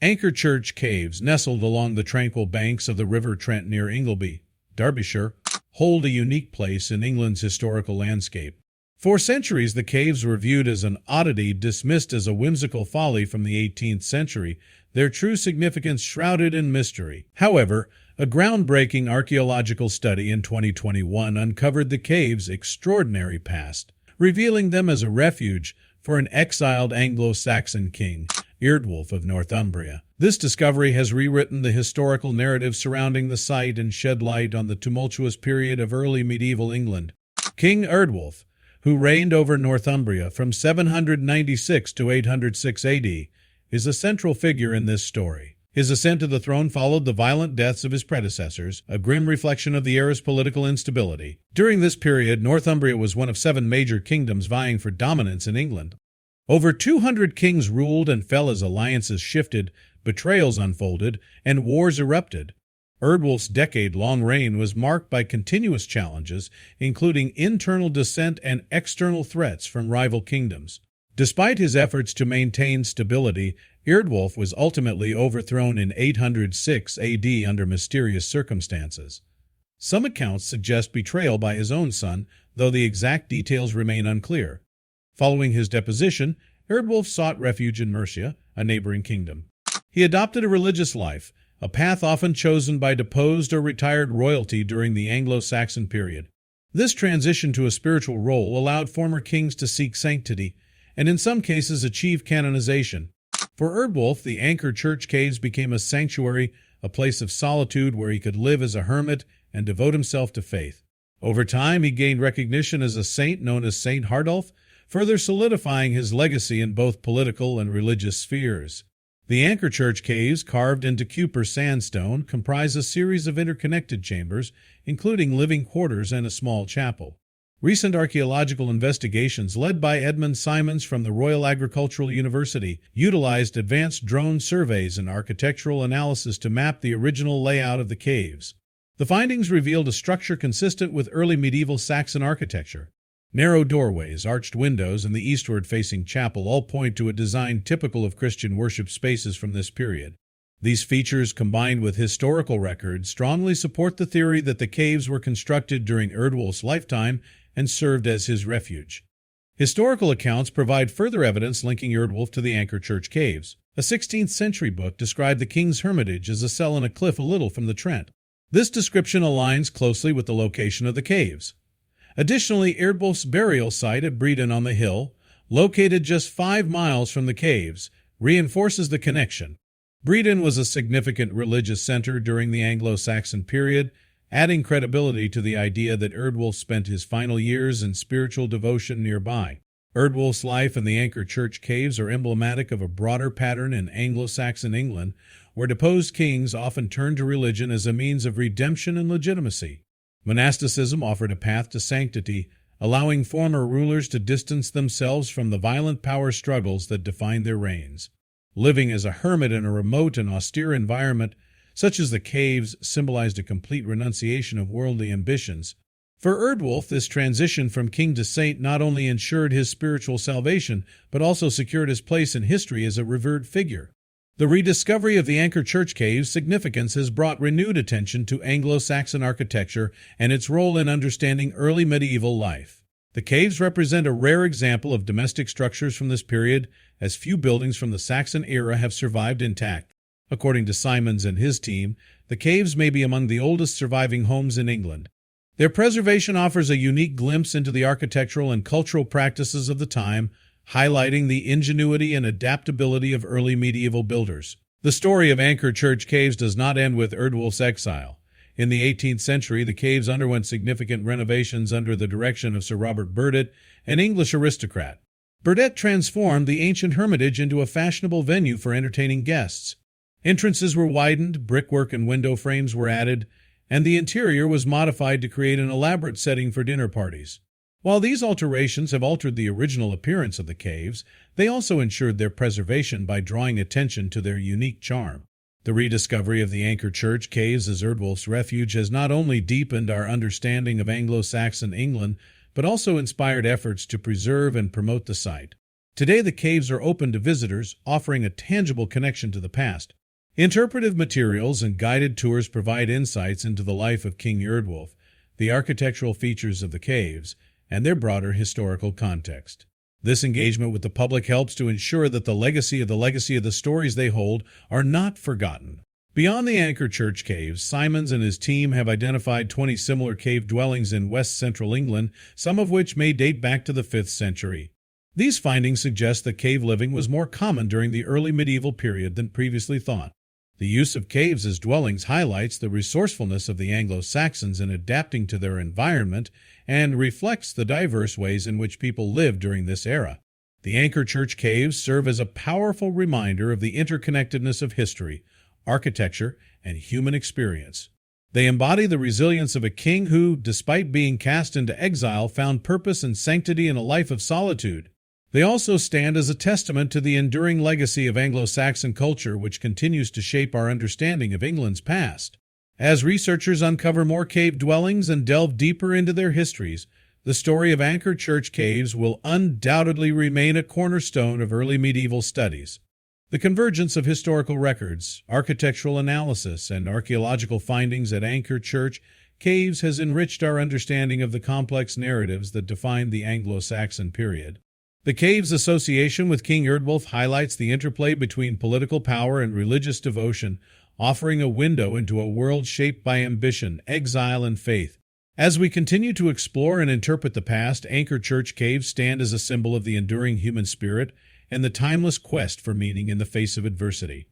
Anchor Church Caves, nestled along the tranquil banks of the River Trent near Ingleby, Derbyshire, hold a unique place in England's historical landscape. For centuries, the caves were viewed as an oddity dismissed as a whimsical folly from the 18th century, their true significance shrouded in mystery. However, a groundbreaking archaeological study in 2021 uncovered the caves' extraordinary past, revealing them as a refuge for an exiled Anglo-Saxon king, Eardwulf of Northumbria. This discovery has rewritten the historical narrative surrounding the site and shed light on the tumultuous period of early medieval England. King Eardwulf, who reigned over Northumbria from 796 to 806 AD, is a central figure in this story. His ascent to the throne followed the violent deaths of his predecessors, a grim reflection of the era's political instability. During this period, Northumbria was one of 7 major kingdoms vying for dominance in England. Over 200 kings ruled and fell as alliances shifted, betrayals unfolded, and wars erupted. Erdwulf's decade-long reign was marked by continuous challenges, including internal dissent and external threats from rival kingdoms. Despite his efforts to maintain stability, Eardwulf was ultimately overthrown in 806 AD under mysterious circumstances. Some accounts suggest betrayal by his own son, though the exact details remain unclear. Following his deposition, Erdwulf sought refuge in Mercia, a neighboring kingdom. He adopted a religious life, a path often chosen by deposed or retired royalty during the Anglo-Saxon period. This transition to a spiritual role allowed former kings to seek sanctity, and in some cases achieve canonization. For Erdwulf, the Anchor Church Caves became a sanctuary, a place of solitude where he could live as a hermit and devote himself to faith. Over time, he gained recognition as a saint known as Saint Hardulf, further solidifying his legacy in both political and religious spheres. The Anchor Church Caves, carved into Cupar sandstone, comprise a series of interconnected chambers, including living quarters and a small chapel. Recent archaeological investigations led by Edmund Simons from the Royal Agricultural University utilized advanced drone surveys and architectural analysis to map the original layout of the caves. The findings revealed a structure consistent with early medieval Saxon architecture. Narrow doorways, arched windows, and the eastward-facing chapel all point to a design typical of Christian worship spaces from this period. These features, combined with historical records, strongly support the theory that the caves were constructed during Erdwulf's lifetime and served as his refuge. Historical accounts provide further evidence linking Erdwulf to the Anchor Church Caves. A 16th-century book described the king's hermitage as a cell in a cliff a little from the Trent. This description aligns closely with the location of the caves. Additionally, Eardwulf's burial site at Bredon on the hill, located just 5 miles from the caves, reinforces the connection. Bredon was a significant religious center during the Anglo-Saxon period, adding credibility to the idea that Erdwulf spent his final years in spiritual devotion nearby. Erdwulf's life in the Anchor Church Caves are emblematic of a broader pattern in Anglo-Saxon England, where deposed kings often turned to religion as a means of redemption and legitimacy. Monasticism offered a path to sanctity, allowing former rulers to distance themselves from the violent power struggles that defined their reigns. Living as a hermit in a remote and austere environment, such as the caves, symbolized a complete renunciation of worldly ambitions. For Erdwulf, this transition from king to saint not only ensured his spiritual salvation, but also secured his place in history as a revered figure. The rediscovery of the Anchor Church Caves' significance has brought renewed attention to Anglo-Saxon architecture and its role in understanding early medieval life. The caves represent a rare example of domestic structures from this period, as few buildings from the Saxon era have survived intact. According to Simons and his team, the caves may be among the oldest surviving homes in England. Their preservation offers a unique glimpse into the architectural and cultural practices of the time, highlighting the ingenuity and adaptability of early medieval builders. The story of Anchor Church Caves does not end with Erdwulf's exile. In the 18th century, the caves underwent significant renovations under the direction of Sir Robert Burdett, an English aristocrat. Burdett transformed the ancient hermitage into a fashionable venue for entertaining guests. Entrances were widened, brickwork and window frames were added, and the interior was modified to create an elaborate setting for dinner parties. While these alterations have altered the original appearance of the caves, they also ensured their preservation by drawing attention to their unique charm. The rediscovery of the Anchor Church Caves as Erdwulf's refuge has not only deepened our understanding of Anglo-Saxon England, but also inspired efforts to preserve and promote the site. Today the caves are open to visitors, offering a tangible connection to the past. Interpretive materials and guided tours provide insights into the life of King Eardwulf, the architectural features of the caves, and their broader historical context. This engagement with the public helps to ensure that the legacy of the stories they hold are not forgotten. Beyond the Anchor Church caves, Simons and his team have identified 20 similar cave dwellings in west-central England, some of which may date back to the 5th century. These findings suggest that cave living was more common during the early medieval period than previously thought. The use of caves as dwellings highlights the resourcefulness of the Anglo-Saxons in adapting to their environment and reflects the diverse ways in which people lived during this era. The Anchor Church caves serve as a powerful reminder of the interconnectedness of history, architecture, and human experience. They embody the resilience of a king who, despite being cast into exile, found purpose and sanctity in a life of solitude. They also stand as a testament to the enduring legacy of Anglo-Saxon culture which continues to shape our understanding of England's past. As researchers uncover more cave dwellings and delve deeper into their histories, the story of Anchor Church caves will undoubtedly remain a cornerstone of early medieval studies. The convergence of historical records, architectural analysis, and archaeological findings at Anchor Church caves has enriched our understanding of the complex narratives that defined the Anglo-Saxon period. The cave's association with King Eardwulf highlights the interplay between political power and religious devotion, offering a window into a world shaped by ambition, exile, and faith. As we continue to explore and interpret the past, Anchor Church caves stand as a symbol of the enduring human spirit and the timeless quest for meaning in the face of adversity.